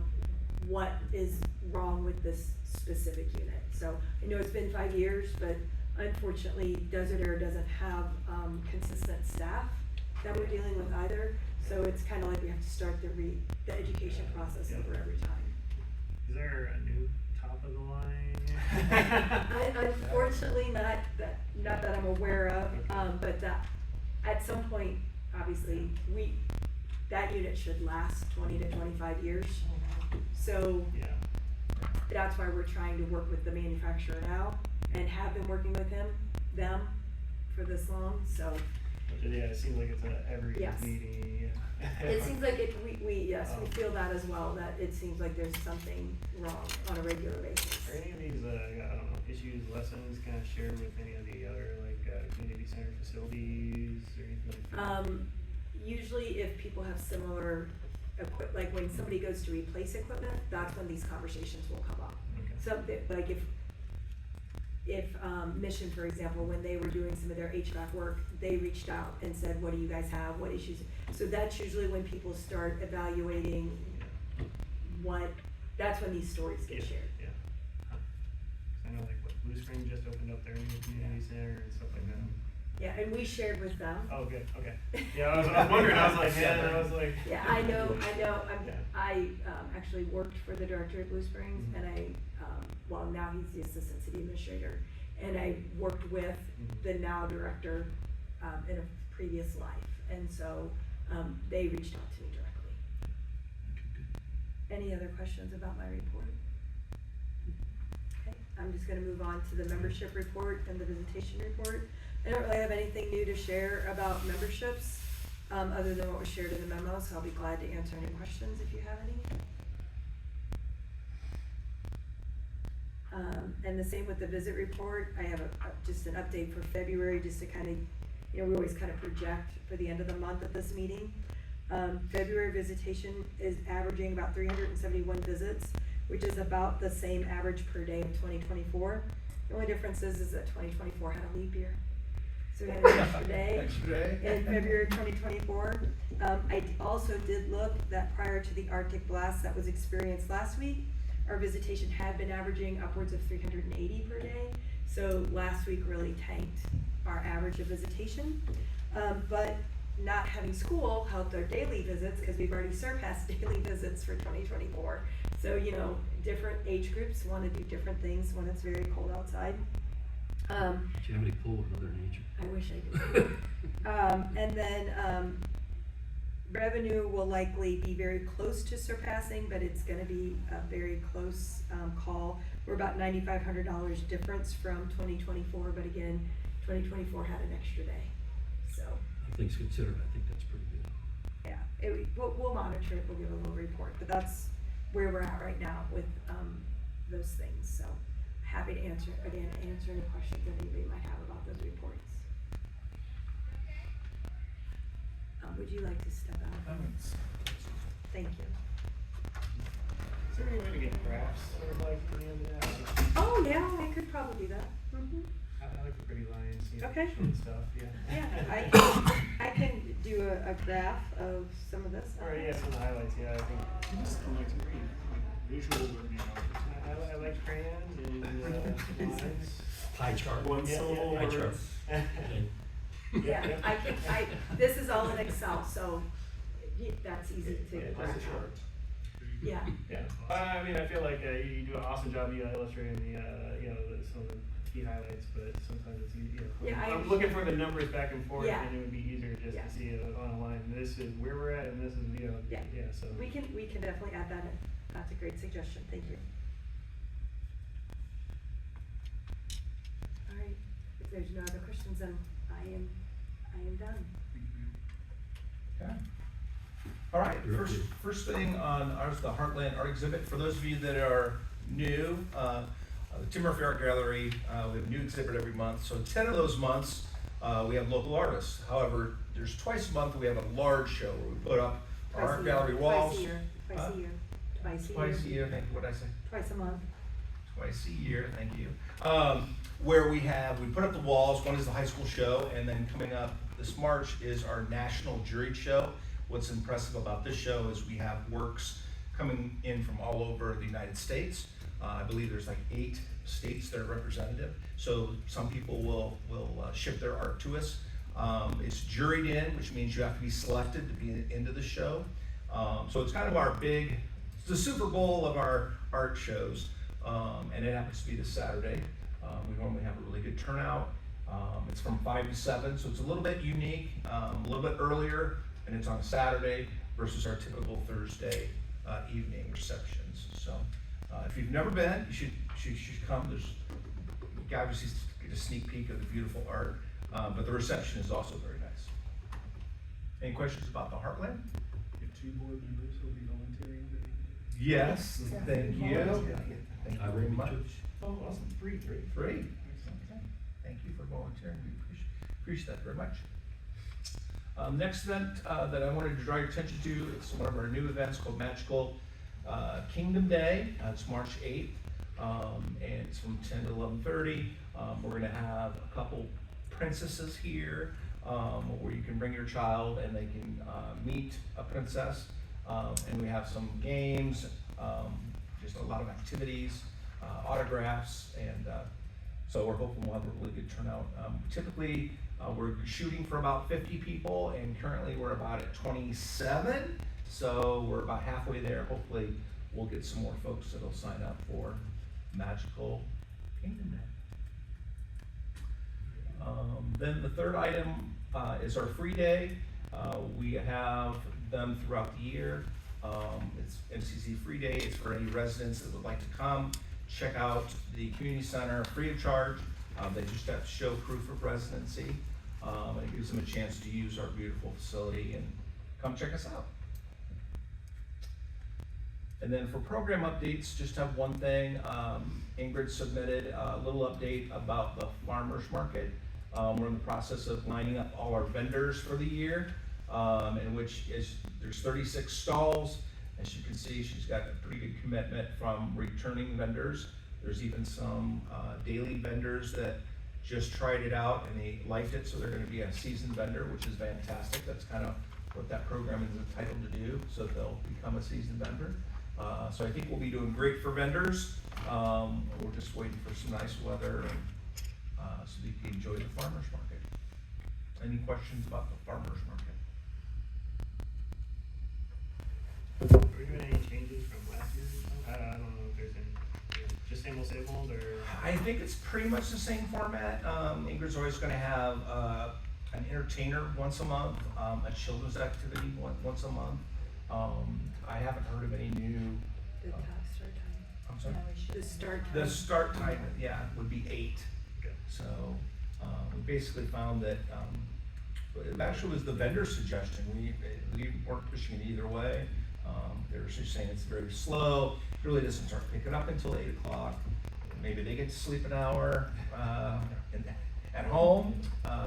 what is wrong with this specific unit. So I know it's been 5 years, but unfortunately Desert Air doesn't have consistent staff that we're dealing with either. So it's kind of like we have to start the education process over every time. Is there a new top of the line? Unfortunately, not that I'm aware of, but that at some point, obviously, that unit should last 20 to 25 years. So that's why we're trying to work with the manufacturer now and have been working with them for this long. So it seems like it's at every meeting. It seems like we feel that as well, that it seems like there's something wrong on a regular basis. Are any of these I don't know, issues, lessons kind of shared with any of the other community center facilities or anything like that? Usually if people have similar like when somebody goes to replace equipment, that's when these conversations will come up. Okay. So like if Mission, for example, when they were doing some of their HVAC work, they reached out and said, what do you guys have, what issues? So that's usually when people start evaluating what that's when these stories get shared. Yeah. I know, like, what, Blue Spring just opened up their new community center and stuff like that. Yeah, and we shared with them. Oh, good, okay. Yeah, I was wondering, I was like, man, I was like. Yeah, I know, I actually worked for the director at Blue Springs, and well, now he's the assistant city administrator, and I worked with the now director, in a previous life, and so, they reached out to me directly. Any other questions about my report? Okay, I'm just gonna move on to the membership report and the visitation report. I don't really have anything new to share about memberships, other than what was shared in the memo, so I'll be glad to answer any questions if you have any. And the same with the visit report. I have just an update for February, just to kind of, we always kind of project for the end of the month at this meeting. February visitation is averaging about 371 visits, which is about the same average per day in 2024. The only difference is that 2024 had a leap year. So we had an extra day in February 2024. I also did look that prior to the Arctic blast that was experienced last week, our visitation had been averaging upwards of 380 per day. So last week really tanked our average of visitation. But not having school helped our daily visits, because we've already surpassed daily visits for 2024. So, different age groups want to do different things when it's very cold outside. Do you have any pull with Mother Nature? I wish I did. And then revenue will likely be very close to surpassing, but it's going to be a very close call. We're about $9,500 difference from 2024, but again, 2024 had an extra day. So All things considered, I think that's pretty good. yeah, we'll monitor it. We'll give a little report, but that's where we're at right now with those things. So happy to answer any questions that anybody might have about those reports. Would you like to step out? Thank you. Is there any way to get graphs sort of like from the end of that? Oh yeah, I could probably do that. I like the pretty lines, Okay. showing stuff, yeah. Yeah, I can do a graph of some of this. Or yeah, some highlights, yeah, I think. I just don't like to read visual, but I like crayons and lines. Pie chart. One syllable Pie chart. words. Yeah, this is all in Excel, so that's easy to graph out. Yeah. Yeah, I mean, I feel like you do an awesome job illustrating some of the key highlights, but sometimes it's easy. Yeah, I'm looking for the numbers back and forth, Yeah. and it would be easier just to see it on a line. This is where we're at, and this is Yeah. So We can definitely add that in. That's a great suggestion. Thank you. All right. If there's no other questions, then I am done. Okay. All right, first thing on ours, the Heartland Art Exhibit. For those of you that are new, the Tim Murphy Art Gallery, we have a new exhibit every month. So 10 of those months, we have local artists. However, there's twice a month we have a large show where we put up our art gallery walls. Twice a year. Twice a year. Twice a year, thank you, what did I say? Twice a month. Twice a year, thank you. Where we put up the walls. One is the high school show, and then coming up this March is our national juried show. What's impressive about this show is we have works coming in from all over the United States. I believe there's like 8 states that are representative. So some people will ship their art to us. It's juried in, which means you have to be selected to be into the show. So it's kind of it's the Super Bowl of our art shows. And it happens to be this Saturday. We normally have a really good turnout. It's from 5 to 7, so it's a little bit unique, a little bit earlier, and it's on a Saturday versus our typical Thursday evening receptions. So if you've never been, you should come. You can obviously get a sneak peek of the beautiful art, but the reception is also very nice. Any questions about the Heartland? If 2 board members will be volunteering. Yes, thank you. Thank you very much. Oh, awesome. Three. Okay. Thank you for volunteering. We appreciate that very much. Next event that I wanted to draw your attention to, it's one of our new events called Magical Kingdom Day. It's March 8th, and it's from 10 to 11:30. We're going to have a couple princesses here where you can bring your child and they can meet a princess. And we have some games, just a lot of activities, autographs, and so we're hoping we'll have a really good turnout. Typically, we're shooting for about 50 people, and currently we're about at 27, so we're about halfway there. Hopefully, we'll get some more folks that'll sign up for Magical Kingdom Day. Then the third item is our free day. We have them throughout the year. It's MCC Free Day. It's for any residents that would like to come check out the community center free of charge. They just have to show proof of residency, and it gives them a chance to use our beautiful facility and come check us out. And then for program updates, just have one thing. Ingrid submitted a little update about the farmers market. We're in the process of lining up all our vendors for the year, in which there's 36 stalls. As you can see, she's got a pretty good commitment from returning vendors. There's even some daily vendors that just tried it out and they liked it, so they're going to be a seasoned vendor, which is fantastic. That's kind of what that program is entitled to do, so they'll become a seasoned vendor. So I think we'll be doing great for vendors. We're just waiting for some nice weather and so you can enjoy the farmers market. Any questions about the farmers market? Are we doing any changes from last year? I don't know if there's any, just same old or? I think it's pretty much the same format. Ingrid's always going to have an entertainer once a month, a children's activity once a month. I haven't heard of any new. The start time. I'm sorry? The start time. The start time, yeah, would be 8. Okay. So we basically found that it actually was the vendor suggestion. We weren't pushing it either way. They were just saying it's very slow. It really doesn't start picking up until 8 o'clock. Maybe they get to sleep an hour at home.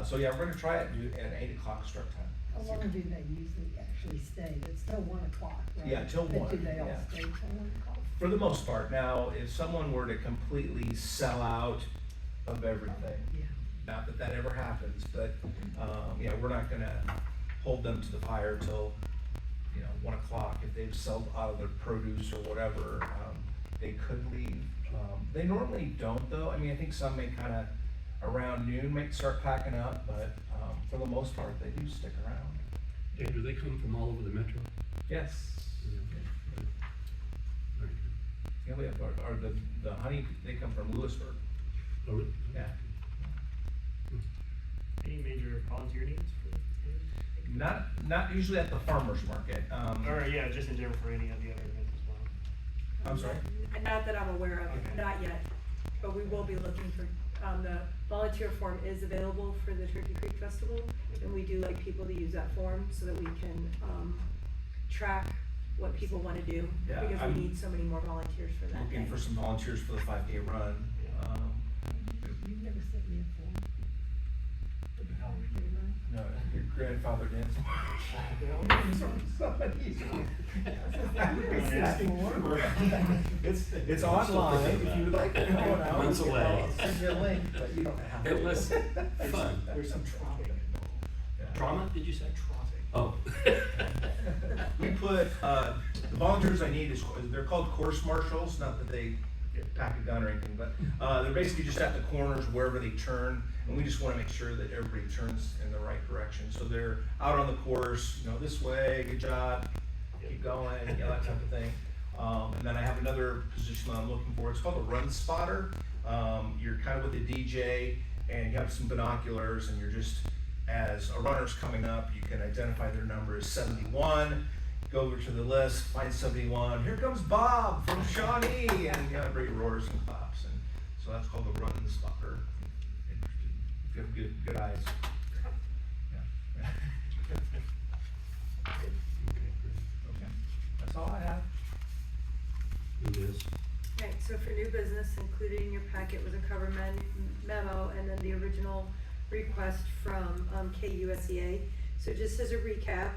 So yeah, we're gonna try it at an 8 o'clock start time. How long do they usually actually stay? It's till 1 o'clock, right? Yeah, till 1, But do they all yeah. stay till 1 o'clock? For the most part. Now, if someone were to completely sell out of everything, Yeah. not that that ever happens, but yeah, we're not gonna hold them to the fire till 1 o'clock. If they've sold out of their produce or whatever, they could leave. They normally don't, though. I mean, I think some may kind of around noon might start packing up, but for the most part, they do stick around. And do they come from all over the metro? Yes. Right. Yeah, we have the honey. They come from Lewisburg. Oh, really? Yeah. Any major volunteer needs for? Not usually at the farmers market. Or yeah, just in general for any of the other events as well. I'm sorry? Not that I'm aware of, Okay. not yet, but we will be looking for, the volunteer form is available for the Turkey Creek Festival, and we do like people to use that form so that we can, track what people wanna do, Yeah, because I'm we need so many more volunteers for that day. Looking for some volunteers for the 5K run. You've never sent me a form? No, your grandfather did. It's online, if you would like to go out. Months away. I'll send you a link, but you don't have to. It was fun. There's some trauma. Trauma, did you say? Oh. We put, the volunteers I need they're called course marshals, not that they pack a gun or anything, but they're basically just at the corners wherever they turn, and we just want to make sure that everybody turns in the right direction. So they're out on the course, this way, good job, keep going, that type of thing. And then I have another position that I'm looking for. It's called a run spotter. You're kind of with a DJ, and you have some binoculars, and you're just, as a runner's coming up, you can identify their number as 71. Go over to the list, find 71. Here comes Bob from Shawnee, and everybody roars and claps. And so that's called a run spotter. If you have good eyes. Yeah. Okay. That's all I have. It is. Okay, so for new business, included in your packet was a cover memo and then the original request from KUSEA. So just as a recap,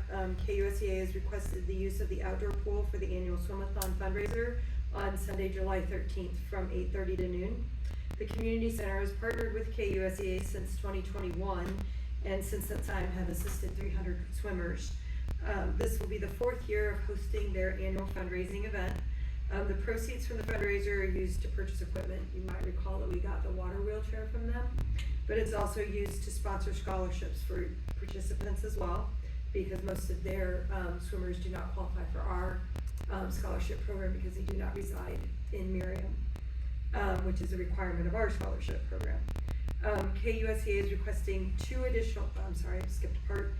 KUSEA has requested the use of the outdoor pool for the annual swim-a-thon fundraiser on Sunday, July 13th from 8:30 to noon. The community center has partnered with KUSEA since 2021, and since that time have assisted 300 swimmers. This will be the 4th year of hosting their annual fundraising event. The proceeds from the fundraiser are used to purchase equipment. You might recall that we got the water wheelchair from them, but it's also used to sponsor scholarships for participants as well, because most of their swimmers do not qualify for our scholarship program because they do not reside in Merriam, which is a requirement of our scholarship program. KUSEA is requesting two additional, I'm sorry, I skipped a part.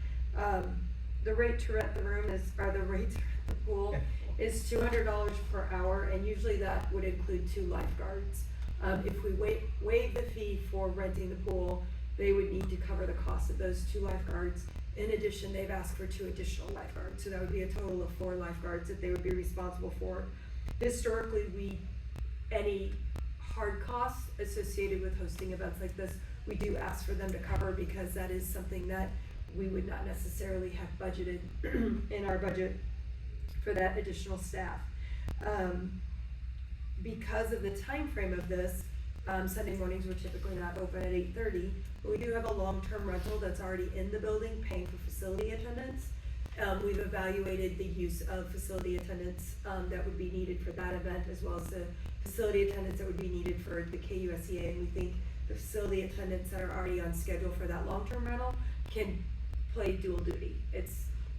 The rate to rent the room is, or the rate to rent the pool is $200 per hour, and usually that would include 2 lifeguards. If we waive the fee for renting the pool, they would need to cover the cost of those 2 lifeguards. In addition, they've asked for 2 additional lifeguards, so that would be a total of 4 lifeguards that they would be responsible for. Historically, any hard costs associated with hosting events like this, we do ask for them to cover, because that is something that we would not necessarily have budgeted in our budget for that additional staff. Because of the time frame of this, Sunday mornings were typically not open at 8:30, but we do have a long-term rental that's already in the building paying for facility attendance. We've evaluated the use of facility attendance that would be needed for that event, as well as the facility attendance that would be needed for the KUSEA, and we think the facility attendants that are already on schedule for that long-term rental can play dual duty.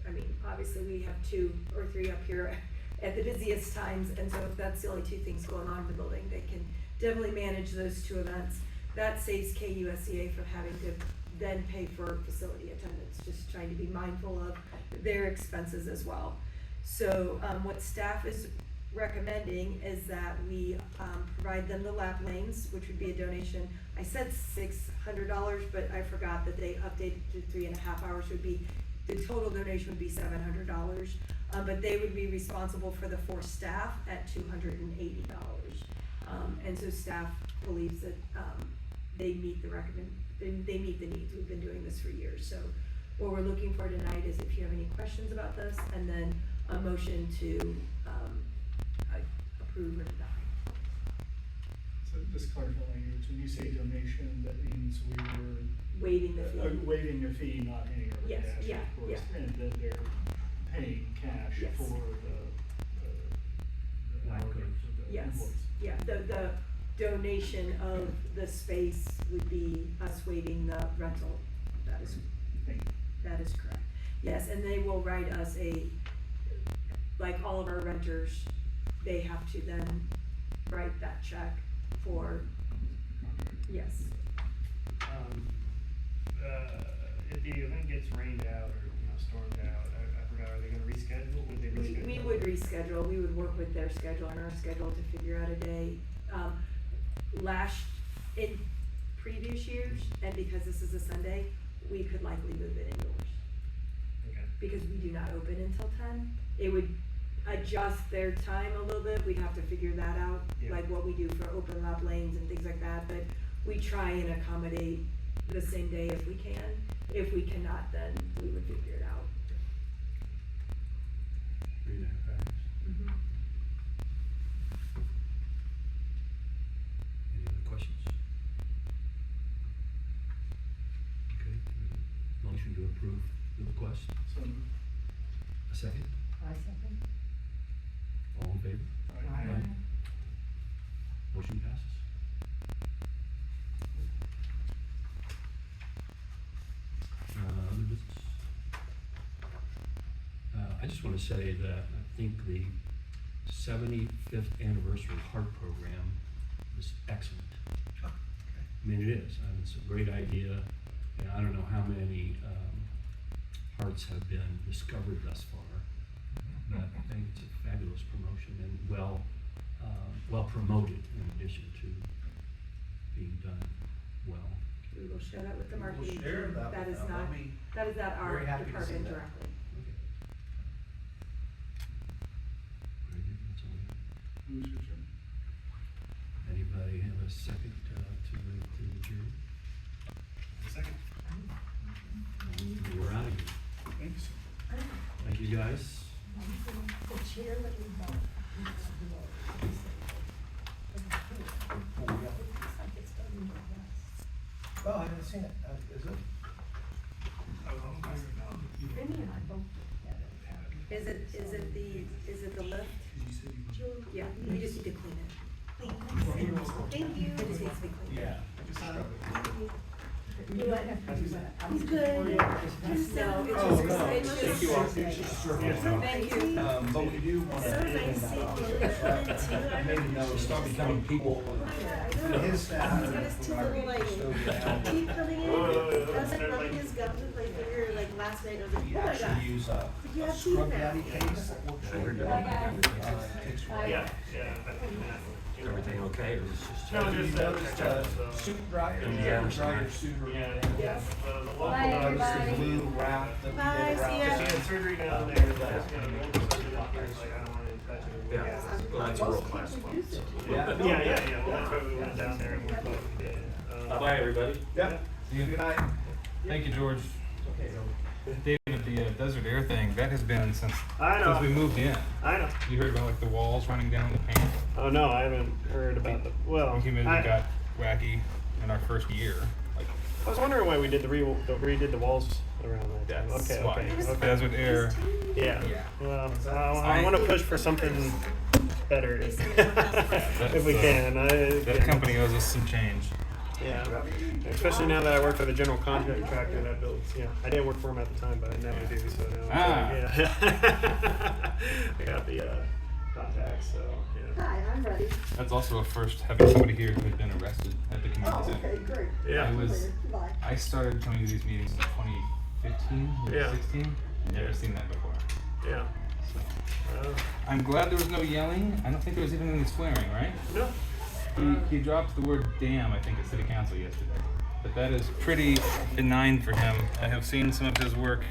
I mean, obviously we have 2 or 3 up here at the busiest times, and so if that's the only 2 things going on in the building, they can definitely manage those 2 events. That saves KUSEA from having to then pay for facility attendance, just trying to be mindful of their expenses as well. So what staff is recommending is that we provide them the lap lanes, which would be a donation. I said $600, but I forgot that they updated to 3.5 hours would be, the total donation would be $700. But they would be responsible for the 4 staff at $280. And so staff believes that they meet the needs. We've been doing this for years. So what we're looking for tonight is if you have any questions about this, and then a motion to approve or deny. So just clarify language, when you say donation, that means we were waiving the fee. Waiving a fee, not handing over Yes, cash, yeah, of course, yeah. and then they're paying cash Yes. for the hours of the Yes, employees. yeah, the donation of the space would be us waiving the rental. That is correct. Yes, and they will write us like all of our renters, they have to then write that check for, yes. If the event gets rained out or, stormed out, I forgot, are they gonna reschedule? Would they reschedule? We would reschedule, we would work with their schedule and our schedule to figure out a day. In previous years, and because this is a Sunday, we could likely move it indoors. Okay. Because we do not open until 10. It would adjust their time a little bit, we'd have to figure that out, Yeah. like what we do for open lap lanes and things like that, but we try and accommodate the same day if we can. If we cannot, then we would figure it out. 3.5 hours. Mm-hmm. Any other questions? Okay, motion to approve the request. So, A second? I second. All in favor? Aye. Motion passes. Other business? I just want to say that I think the 75th anniversary heart program is excellent. I mean, it is. I mean, it's a great idea, and I don't know how many hearts have been discovered thus far. But I think it's a fabulous promotion and well promoted in addition to being done well. We will share that with the We will marketing share team. that That with is them. not, I'll be that is not our very happy to see department that. directly. Very good. That's all we have. who's your turn? Anybody have a second to adjourn? Second. We're out of here. Thanks. Thank you, guys. The chair that we bought. Oh, I haven't seen it. Is it? Vinny and I both. Is it the lift? you said you were. Yeah, we just need to clean it. Thank you. It just needs to be cleaned. Yeah. He's good. Thank you all. Thank you. But we do want to. Maybe no, start becoming people. His staff. He's got his two little like teeth coming in. Doesn't like his gums with my finger like last night. I was like, We oh my actually god. use a You have teeth scrub now. daddy case that works really good. Yeah. Everything okay, or is it just? No, just Suit dryer, Yeah. dry your suit or. Yeah. Yes. The local Bye, everybody. Blue wrap that we Bye, did see around. ya. She had surgery down there. Like, I don't want to touch it. Yeah, well, that's a world class one. So. Yeah. Well, that's why we went down there and worked out. Yeah. Bye, everybody. Yeah. See you. Good night. Thank you, George. David, the desert air thing, that has been since I know. we moved in. I know. You heard about like the walls running down the paint? Oh no, I haven't heard about the. Well, Humidity got wacky in our first year. Like, I was wondering why we did redid the walls around that. that's Okay. why. Okay. Desert air. Yeah. Well, I want to push for something better if we can. That company owes us some change. Yeah. Especially now that I work for the general contractor that builds. Yeah. I didn't work for him at the time, but I now do. So now. Yeah. I got the contacts. So yeah. Hi, I'm ready. That's also a first having somebody here who had been arrested at the community Oh, center. okay, great. Yeah. Bye. I started coming to these meetings in 2015, maybe Yeah. 16. Never seen that before. Yeah. So, I'm glad there was no yelling. I don't think there was even any swearing, right? No. He dropped the word damn, I think, at city council yesterday. But that is pretty benign for him. I have seen some of his work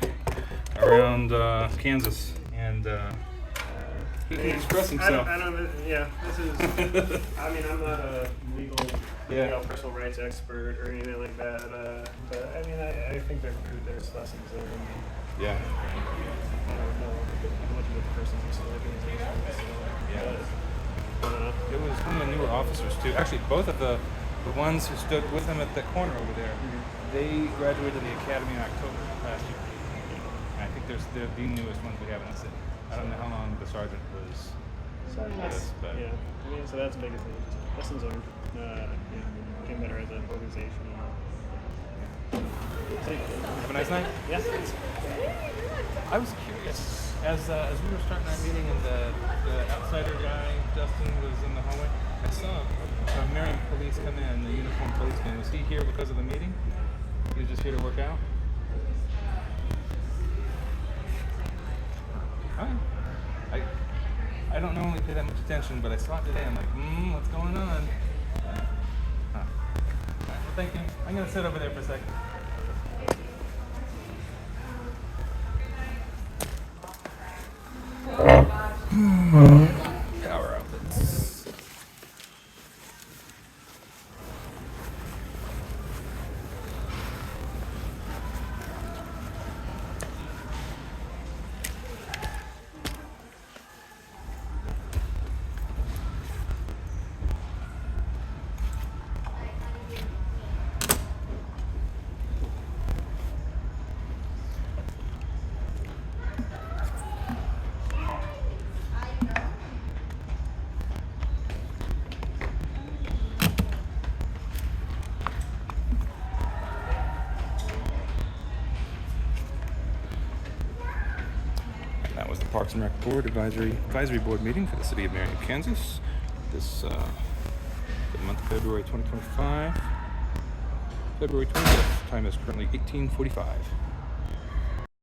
around Kansas, and he can express himself. I don't. Yeah. This is. I mean, I'm not a legal, personal rights expert or anything like that. But I mean, I think there's lessons there. Yeah. I don't know what the person's organization is. It was one of the newer officers too. Actually, both of the ones who stood with him at the corner over there, they graduated the academy in October last year. And I think they're the newest ones we have in the city. I don't know how long the sergeant was with us, but Yeah. I mean, so that's the biggest thing. Just lessons learned. Getting better as an organization. have a nice night. Yes. I was curious as we were starting our meeting and the outsider guy Dustin was in the hallway. I saw a Merriam Police come in, the uniformed policeman. Was he here because of the meeting? He was just here to work out. I don't normally pay that much attention, but I saw it today. I'm like, what's going on? Huh. All right, well, thank you. I'm gonna sit over there for a second. Power outlets. That was the Parks and Rec Board Advisory Board meeting for the City of Merriam, Kansas. This the month of February 2025. February 25th. Time is currently 18:45.